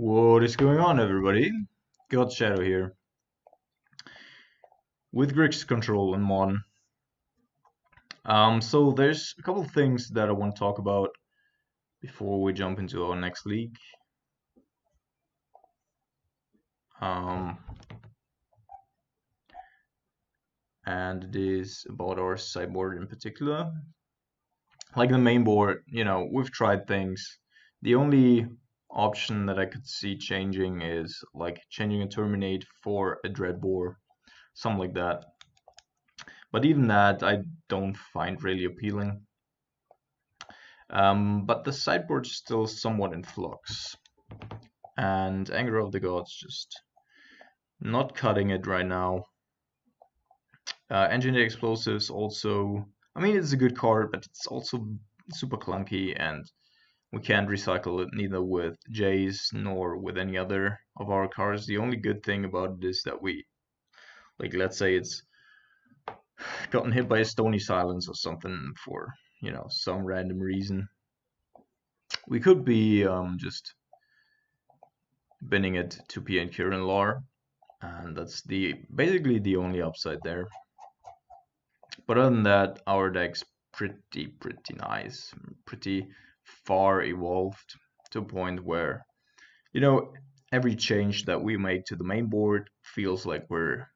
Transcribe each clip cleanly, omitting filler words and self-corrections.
What is going on, everybody? God Shadow here with Grixis control and Mon. So there's a couple of things that I want to talk about before we jump into our next league. Um, and it is about our sideboard in particular. Like the main board, we've tried things. The only option that I could see changing is like changing a Terminate for a Dreadbore, something like that. But even that, I don't find really appealing. But the sideboard's still somewhat in flux. And Anger of the Gods just not cutting it right now. Engineered Explosives also, I mean, it's a good card, but it's also super clunky, and we can't recycle it neither with Jace nor with any other of our cards. The only good thing about it is that we, like, let's say it's gotten hit by a Stony Silence or something for, some random reason. We could be just binning it to P and Kieran Lore, and that's basically the only upside there. But other than that, our deck's pretty nice, pretty far evolved to a point where, every change that we make to the main board feels like we're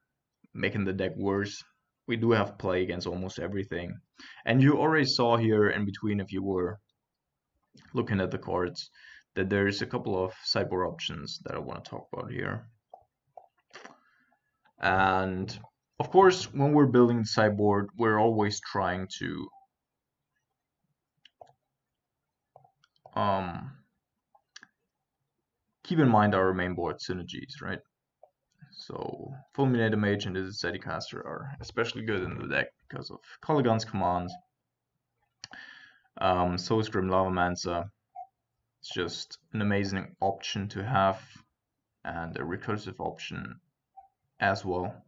making the deck worse. We do have play against almost everything. And you already saw here in between, if you were looking at the cards, that there's a couple of sideboard options that I want to talk about here. And of course, when we're building the sideboard, we're always trying to keep in mind our main board synergies, right? So Fulminator Mage and the Zedicaster are especially good in the deck because of Kolaghan's command. So is Grim Lavamancer. It's just an amazing option to have, and a recursive option as well.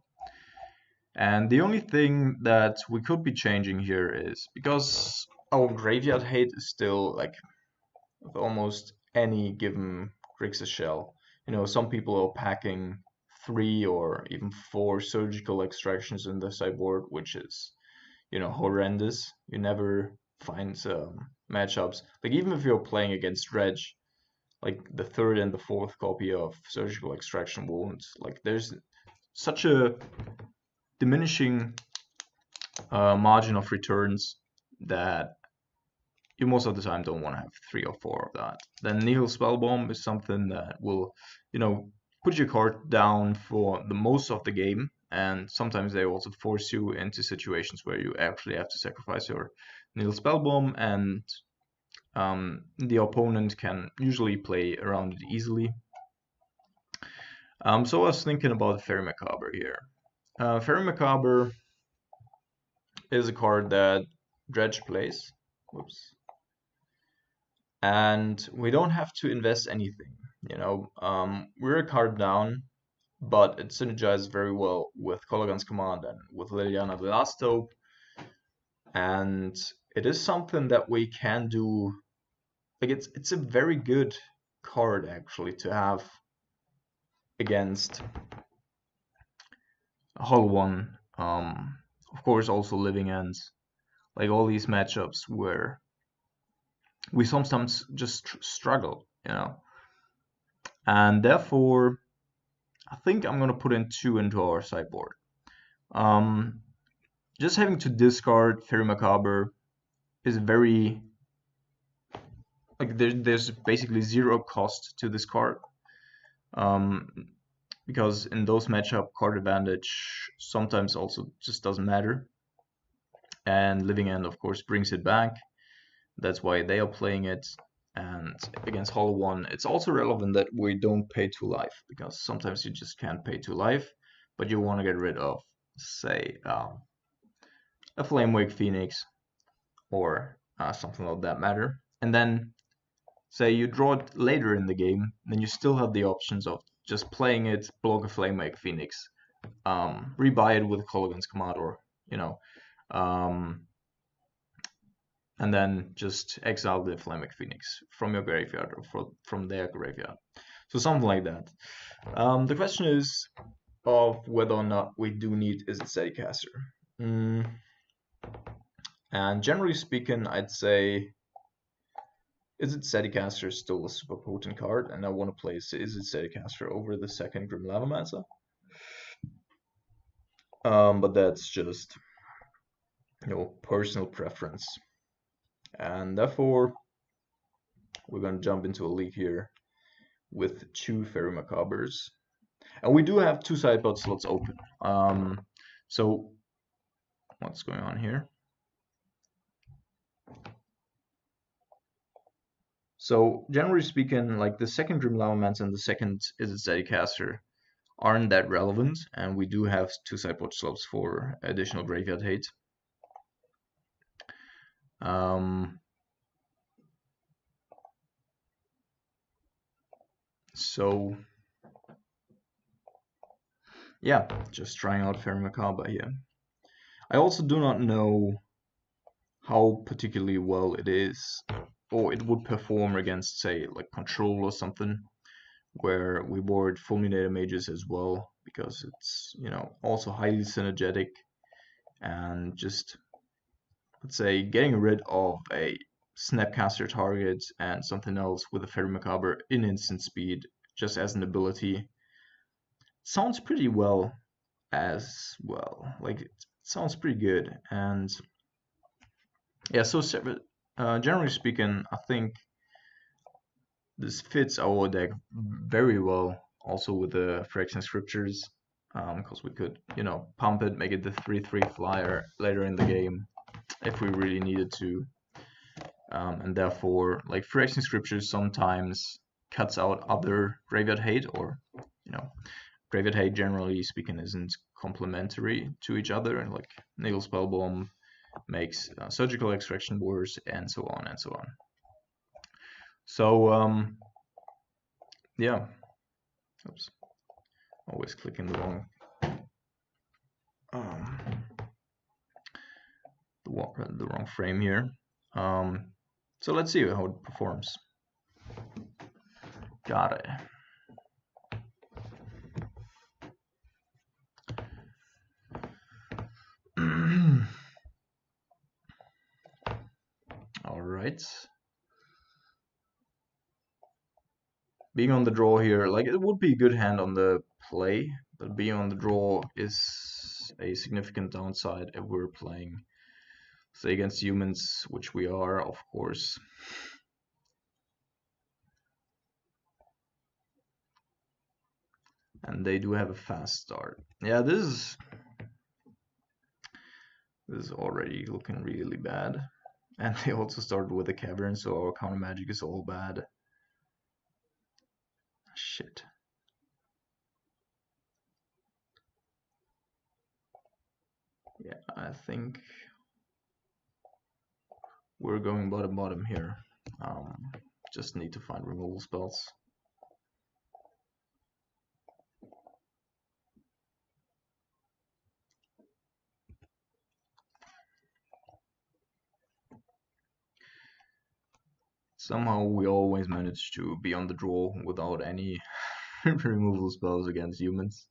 And the only thing that we could be changing here is because our graveyard hate is still like with almost any given Grixis shell. Some people are packing 3 or even 4 surgical extractions in the sideboard, which is, horrendous. You never find matchups. Like even if you're playing against Dredge, like the 3rd and the 4th copy of surgical extraction won't. Like there's such a diminishing margin of returns that you most of the time don't want to have 3 or 4 of that. Then Nihil Spellbomb is something that will, put your card down for the most of the game, and sometimes they also force you into situations where you actually have to sacrifice your Nihil Spellbomb, and the opponent can usually play around it easily. So I was thinking about Fairy Macabre here. Fairy Macabre is a card that Dredge plays. Whoops. And we don't have to invest anything. We're a card down, but it synergizes very well with Kolaghan's command and with Liliana the Last Hope. And it is something that we can do. Like it's a very good card actually to have against Hull One. Of course, also Living Ends. Like all these matchups where we sometimes just struggle, and therefore I think I'm gonna put in 2 into our sideboard. Just having to discard Fairy Macabre is very like there's basically 0 cost to this card, because in those matchup card advantage sometimes also just doesn't matter, and Living End of course brings it back. That's why they are playing it. And against Hollow One, it's also relevant that we don't pay 2 life, because sometimes you just can't pay 2 life, but you want to get rid of, say, a Flamewake Phoenix or something of that matter. And then, say you draw it later in the game, then you still have the options of just playing it, block a Flamewake Phoenix, rebuy it with Kolaghan's command, or, and then just exile the Flamewake Phoenix from your graveyard or from their graveyard. So something like that. The question is of whether or not we do need Is It Steadycaster. And generally speaking, I'd say Is It Steadycaster is still a super potent card, and I want to place Is It Steadycaster over the second Grim Lavamancer. But that's just, personal preference. And therefore, we're going to jump into a league here with 2 Fairy Macabres. And we do have 2 sideboard slots open. So, what's going on here? So, generally speaking, like the second Grim Lavamancer and the second Is It Steadycaster aren't that relevant, and we do have 2 sideboard slots for additional graveyard hate. So, yeah, just trying out Fairy Macabre here. I also do not know how particularly well it is, or it would perform against, say, like Control or something, where we board Fulminator Mages as well, because it's, also highly synergetic, and just, let's say, getting rid of a Snapcaster target and something else with a Fairy Macabre in instant speed, just as an ability, sounds pretty well as well. Like, it sounds pretty good. And yeah, so generally speaking, I think this fits our deck very well, also with the Phyrexian Scriptures, because we could, pump it, make it the 3/3 flyer later in the game if we really needed to. And therefore, like, Phyrexian Scriptures sometimes cuts out other graveyard hate, or, graveyard hate generally speaking isn't complementary to each other, and like Needle Spellbomb makes surgical extraction worse, and so on and so on. So yeah, oops, always clicking the wrong the wrong frame here. So let's see how it performs. Got it. All right. Being on the draw here, like, it would be a good hand on the play, but being on the draw is a significant downside if we're playing, say, against humans, which we are, of course. And they do have a fast start. Yeah, this is already looking really bad. And they also started with a cavern, so our counter magic is all bad. Shit. Yeah, I think we're going bottom here. Just need to find removal spells. Somehow we always manage to be on the draw without any removal spells against humans.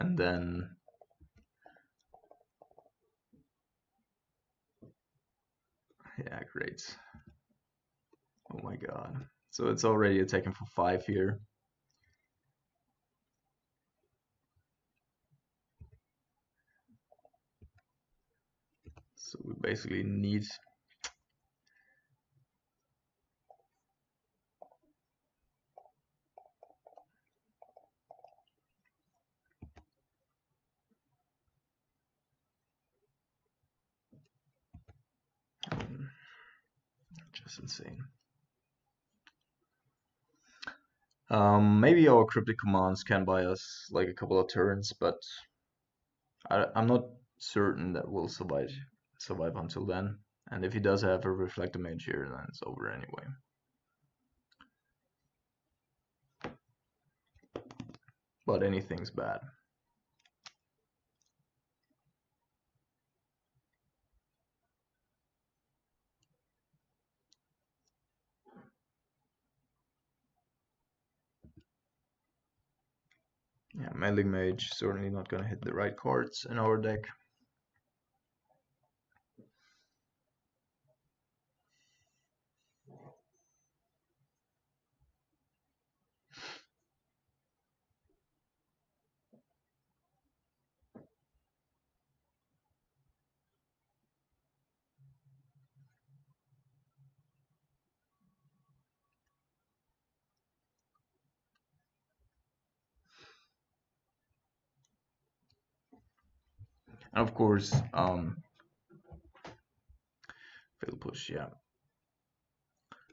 And then yeah, great. Oh my god. So it's already attacking for 5 here. So we basically need just insane. Maybe our cryptic commands can buy us like a couple of turns, but I'm not certain that we'll survive until then. And if he does have a reflector mage here, then it's over anyway. But anything's bad. Yeah, Melee Mage certainly not gonna hit the right cards in our deck. And of course, Fatal Push, yeah.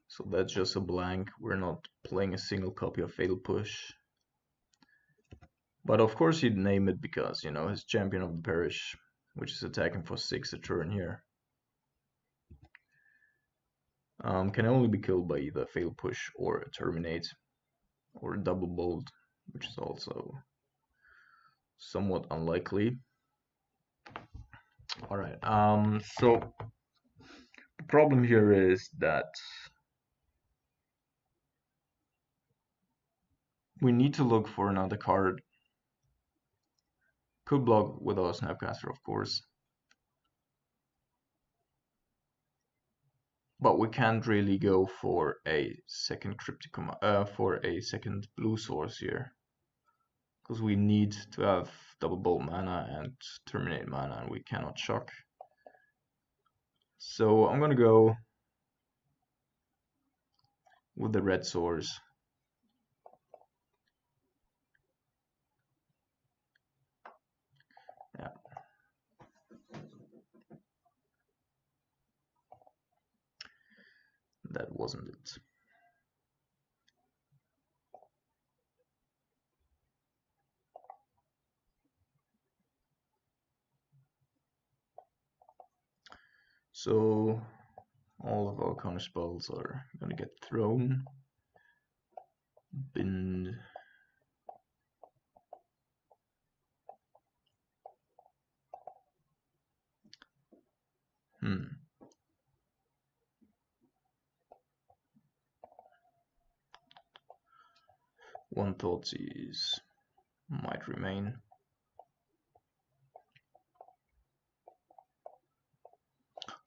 So that's just a blank. We're not playing a single copy of Fatal Push. But of course he'd name it because, you know, his Champion of the Parish, which is attacking for 6 a turn here, can only be killed by either Fatal Push or a Terminate, or a Double Bolt, which is also somewhat unlikely. Alright, so the problem here is that we need to look for another card. Could block with our Snapcaster, of course. But we can't really go for a second cryptic for a second blue source here, because we need to have Double Bolt mana and Terminate mana, and we cannot shock. So I'm gonna go with the red source. Yeah. That wasn't it. So all of our counter spells are gonna get thrown. Bind. One Thoughtseize might remain.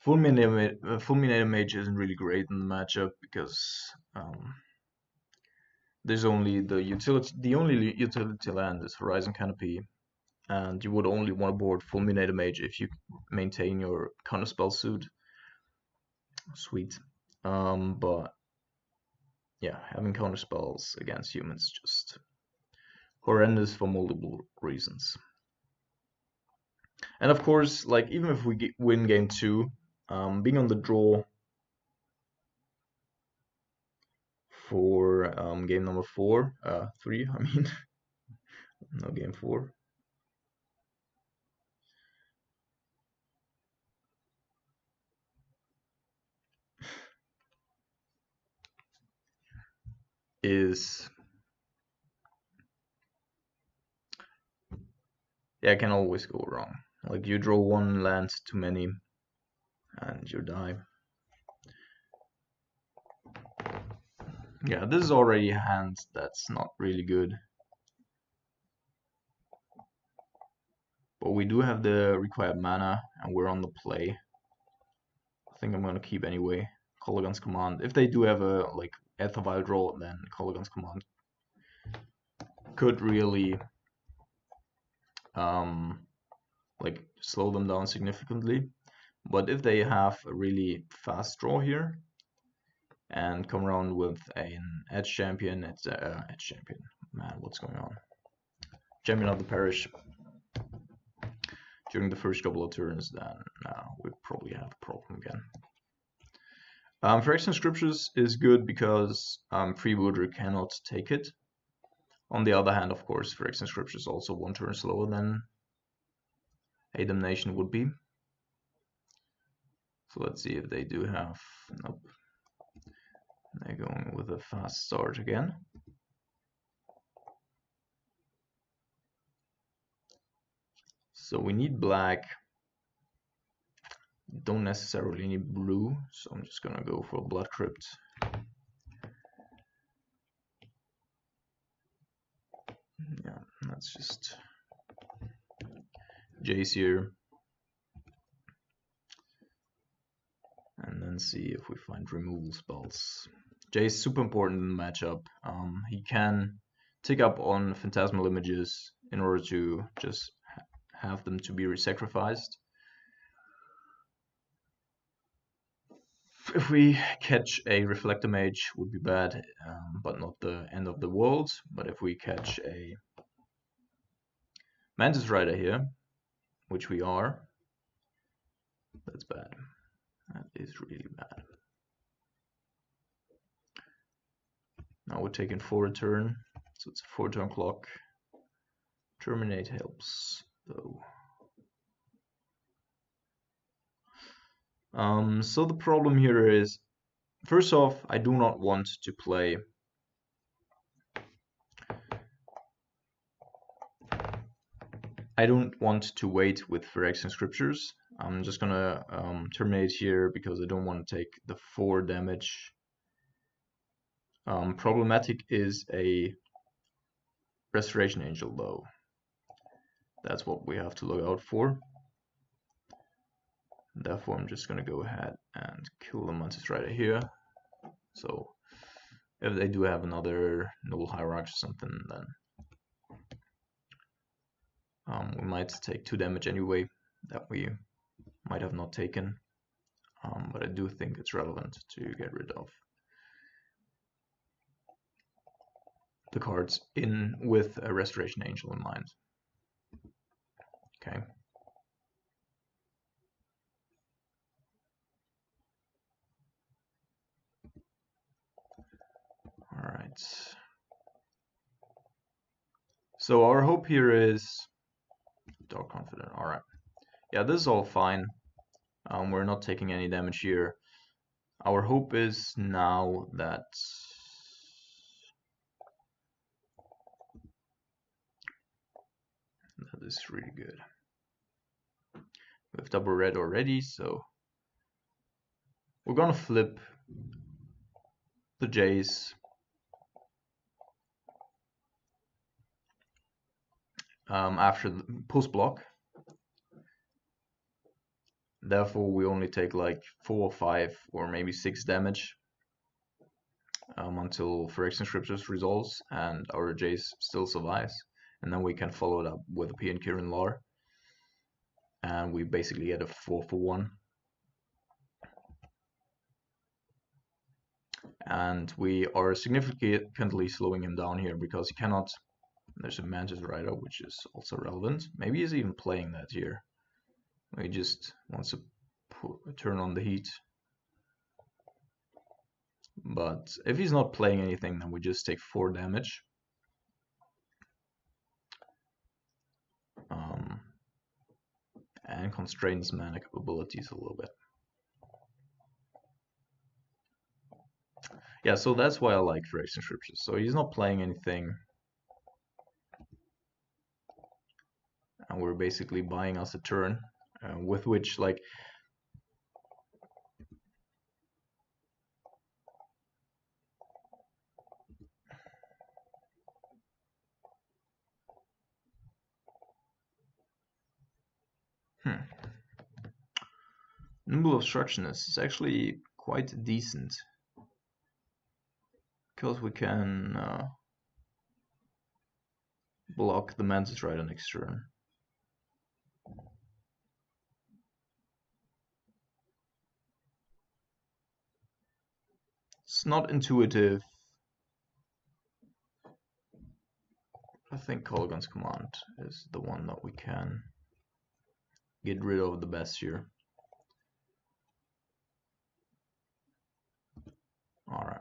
Fulminator Mage isn't really great in the matchup because there's only the only utility land is Horizon Canopy, and you would only want to board Fulminator Mage if you maintain your counterspell suit. Sweet. But yeah, having counterspells against humans is just horrendous for multiple reasons. And of course, like even if we win game 2, being on the draw for game number 3, I mean, no, game 4. Is, yeah, it can always go wrong. Like you draw one land too many and you die. Yeah, this is already a hand that's not really good. But we do have the required mana and we're on the play. I think I'm gonna keep anyway. Kolaghan's Command. If they do have a like Aethervile draw, then Kolaghan's Command could really like slow them down significantly. But if they have a really fast draw here and come around with an Edge Champion, it's Edge Champion. Man, what's going on? Champion of the Parish during the first couple of turns, then we probably have a problem again. Phyrexian Scriptures is good because Freebooter cannot take it. On the other hand, of course, Phyrexian Scriptures is also one turn slower than a Damnation would be. So let's see if they do have. Nope. They're going with a fast start again. So we need black. Don't necessarily need blue, so I'm just gonna go for Blood Crypt. Yeah, let's just Jace here. And then see if we find removal spells. Jace is super important in the matchup. He can tick up on phantasmal images in order to just have them to be re-sacrificed. If we catch a Reflector Mage, would be bad, but not the end of the world. But if we catch a Mantis Rider here, which we are, that's bad. That is really bad. Now we're taking 4 a turn, so it's a 4-turn clock. Terminate helps, though. So the problem here is, first off, I do not want to play I don't want to wait with Phyrexian Scriptures. I'm just gonna terminate here because I don't want to take the 4 damage. Problematic is a Restoration Angel though. That's what we have to look out for. Therefore, I'm just gonna go ahead and kill the Mantis Rider here. So if they do have another Noble Hierarch or something, then we might take 2 damage anyway that we might have not taken. But I do think it's relevant to get rid of the cards in with a Restoration Angel in mind. Okay. All right. So our hope here is Dark Confident. All right. Yeah, this is all fine. We're not taking any damage here. Our hope is now that that is really good. We have double red already, so we're gonna flip the Jace. After the post block. Therefore, we only take like 4 or 5 or maybe 6 damage until Phyrexian Scriptures resolves and our Jace still survives. And then we can follow it up with a PN Kirin Lar. And we basically get a 4 for 1. And we are significantly slowing him down here because he cannot. There's a Mantis Rider, which is also relevant. Maybe he's even playing that here. He just wants to turn on the heat. But if he's not playing anything, then we just take 4 damage. And constrains mana capabilities a little bit. Yeah, so that's why I like Phyrexian Scriptures. So he's not playing anything. And we're basically buying us a turn, with which, like, Nimble Obstructionist is actually quite decent. Because we can block the Mantis Rider next turn. It's not intuitive. I think Kolaghan's Command is the one that we can get rid of the best here. Alright.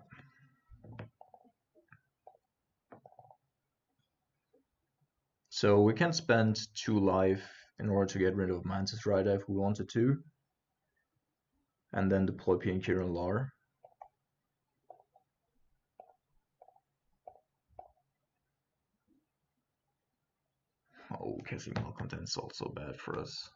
So we can spend 2 life in order to get rid of Mantis Rider if we wanted to. And then deploy PN Kirin Lar. Oh, casting Malcontent is also bad for us.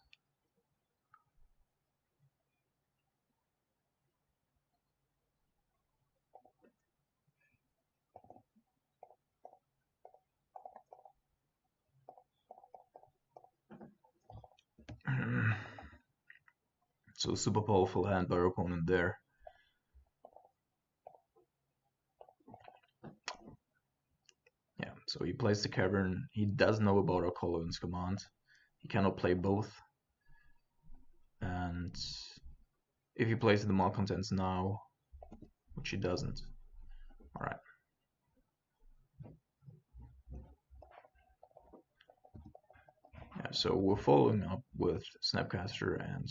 So super powerful hand by our opponent there. Yeah, so he plays the Cavern. He does know about our Cologne's command. He cannot play both. And if he plays the Malcontents now, which he doesn't. Alright. Yeah, so we're following up with Snapcaster and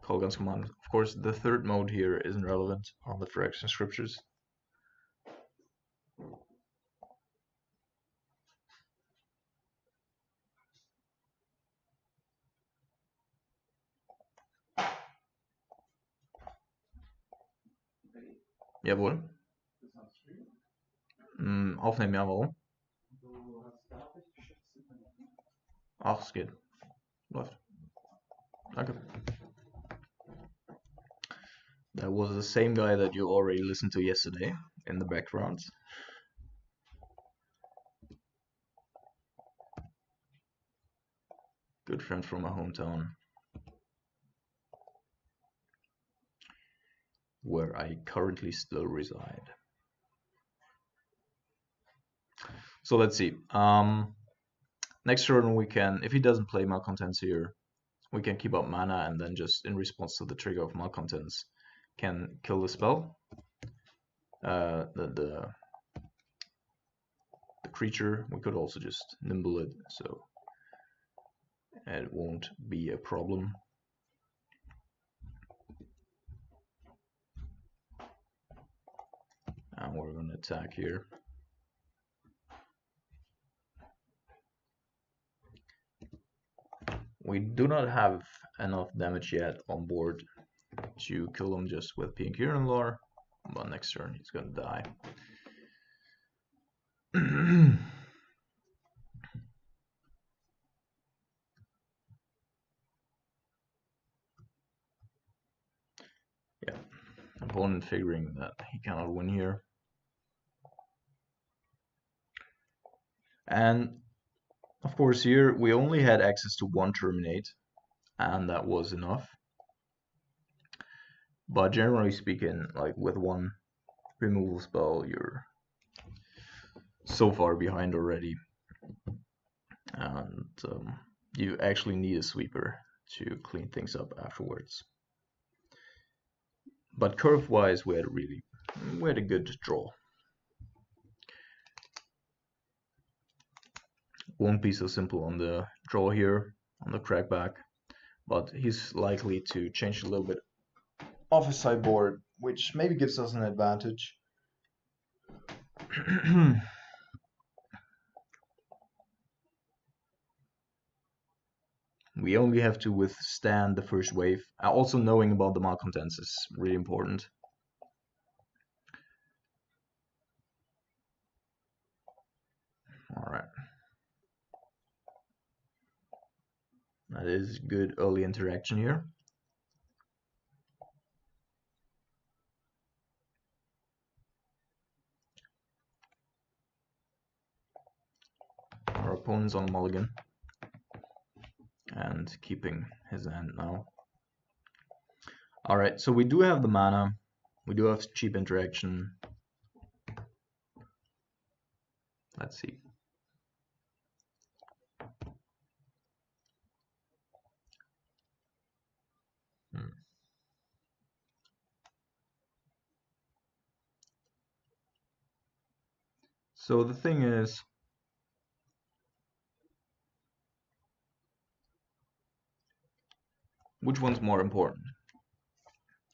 Cologne's command. Of course, the third mode here isn't relevant on the Phyrexian Scriptures. Jawohl. Aufnehmen, ja, warum? Ach, es geht. Läuft. Danke. That was the same guy that you already listened to yesterday in the background. Good friend from my hometown, where I currently still reside. So let's see. Next turn we can, if he doesn't play Malcontents here, we can keep up mana and then just in response to the trigger of Malcontents can kill the spell. The creature, we could also just nimble it, so it won't be a problem. And we're going to attack here. We do not have enough damage yet on board to kill him just with Pink Urine Lore, but next turn he's going to die. Yeah, opponent figuring that he cannot win here. And of course here we only had access to one Terminate, and that was enough. But generally speaking, like with one removal spell, you're so far behind already. And you actually need a sweeper to clean things up afterwards. But curve-wise, we had a good draw. Won't be so simple on the draw here, on the crackback, but he's likely to change a little bit off his sideboard, which maybe gives us an advantage. We only have to withstand the first wave. Also knowing about the Malcontents is really important. Alright. That is good early interaction here. Our opponent's on mulligan and keeping his hand now. Alright, so we do have the mana, we do have cheap interaction. Let's see. So the thing is, which one's more important?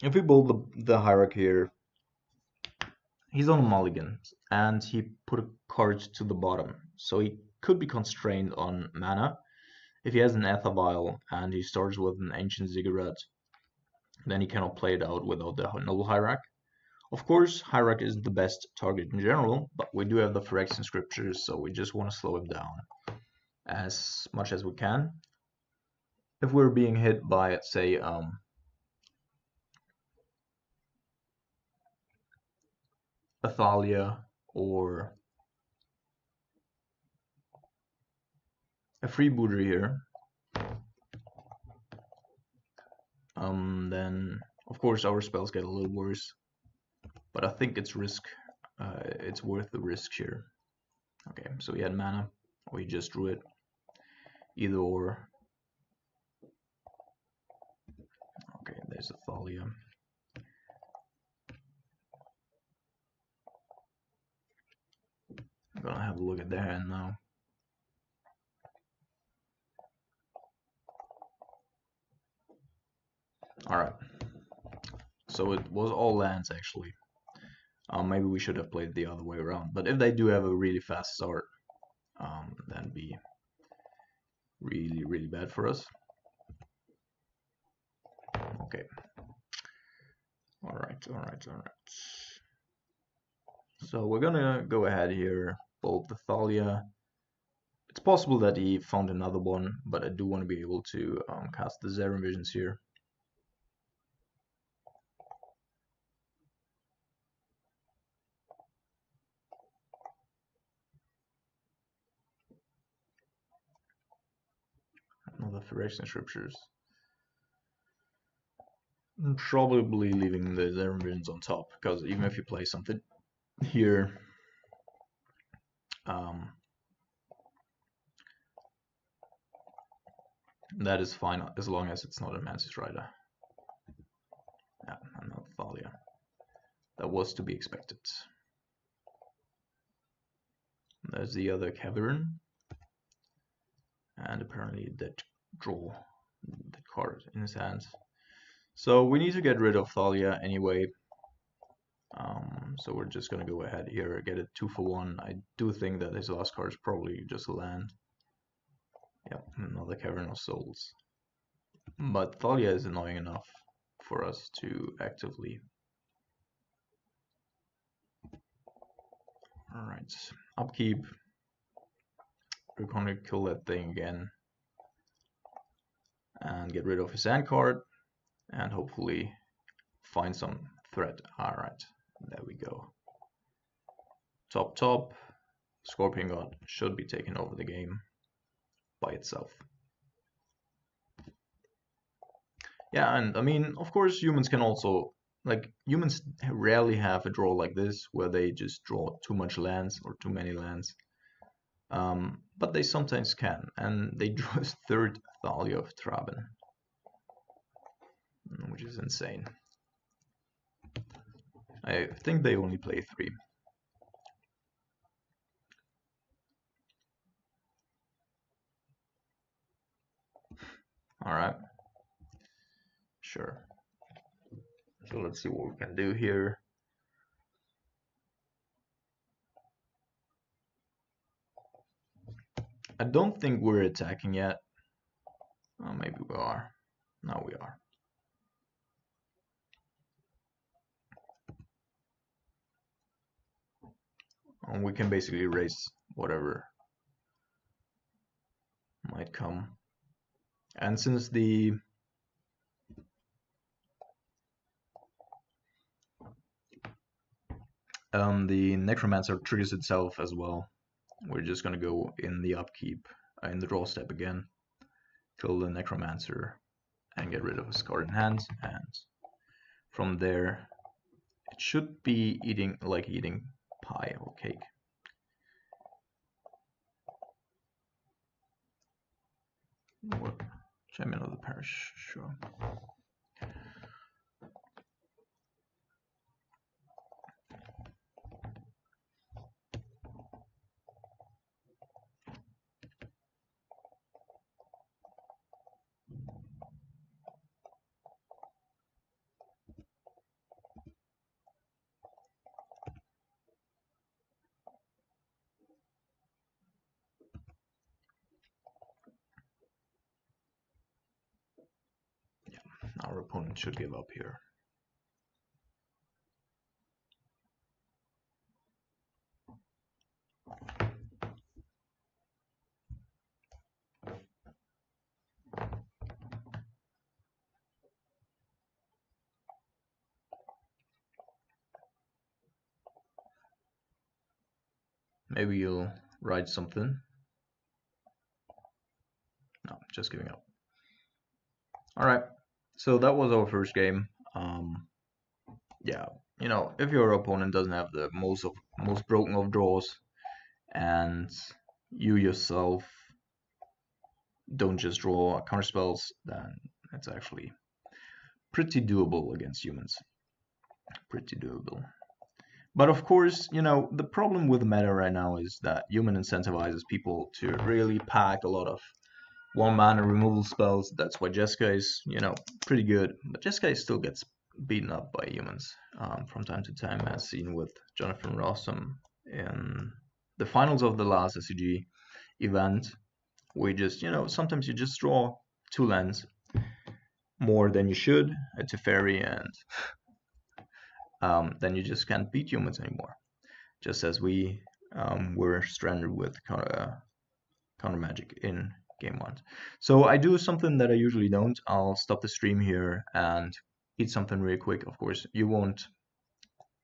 If we build the hierarchy here, he's on mulligan and he put a card to the bottom, so he could be constrained on mana. If he has an Ether Vial and he starts with an Ancient Ziggurat, then he cannot play it out without the Noble Hierarch. Of course, Hierarch isn't the best target in general, but we do have the Phyrexian Scriptures, so we just want to slow him down as much as we can. If we're being hit by, say, Athalia or a freebooter here, then of course our spells get a little worse, but I think it's worth the risk here. Okay, so he had mana, or he just drew it, either or. Okay, there's a Thalia. I'm gonna have a look at their hand now. Alright, so it was all lands actually. Maybe we should have played the other way around, but if they do have a really fast start, that'd be really, really bad for us. Okay. Alright. So we're gonna go ahead here, bulb the Thalia. It's possible that he found another one, but I do want to be able to cast the Zeren Visions here. Another Phyrexian Scriptures. I'm probably leaving the Zeren Visions on top, because even if you play something here, that is fine as long as it's not a Mantis Rider. Yeah, another Thalia. That was to be expected. There's the other Cavern, and apparently that draw the card in his hands. So we need to get rid of Thalia anyway. So we're just gonna go ahead here, get a 2-for-1. I do think that his last card is probably just a land. Yep, another Cavern of Souls. But Thalia is annoying enough for us to actively. Alright, upkeep. We're gonna kill that thing again and get rid of his hand card and hopefully find some threat. Alright, there we go. Top, Scorpion God should be taking over the game by itself. Yeah, and I mean, of course, humans can also, like, humans rarely have a draw like this where they just draw too much lands or too many lands. But they sometimes can, and they drew his third Thalia of Traben, which is insane. I think they only play 3. Alright. Sure. So let's see what we can do here. I don't think we're attacking yet. Oh, maybe we are. No, we are. And we can basically raise whatever might come. And since the Necromancer triggers itself as well, we're just gonna go in the upkeep, in the draw step again, kill the Necromancer and get rid of his card in hand, and from there it should be eating pie or cake. What? Champion of the Parish, sure. Our opponent should give up here. Maybe you'll write something. No, just giving up. Alright, So that was our first game. Yeah, you know, if your opponent doesn't have the most broken of draws, and you yourself don't just draw counter spells, then it's actually pretty doable against humans. Pretty doable. But of course, you know, the problem with the meta right now is that human incentivizes people to really pack a lot of one mana removal spells. That's why Jessica is, you know, pretty good. But Jessica still gets beaten up by humans from time to time, as seen with Jonathan Rossum in the finals of the last SCG event. We just, you know, sometimes you just draw two lands more than you should to Teferi, and then you just can't beat humans anymore. Just as we were stranded with counter magic in game one. So I do something that I usually don't. I'll stop the stream here and eat something really quick. Of course, you won't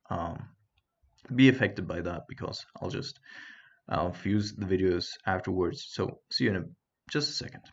um, be affected by that because I'll just fuse the videos afterwards. So see you in just a second.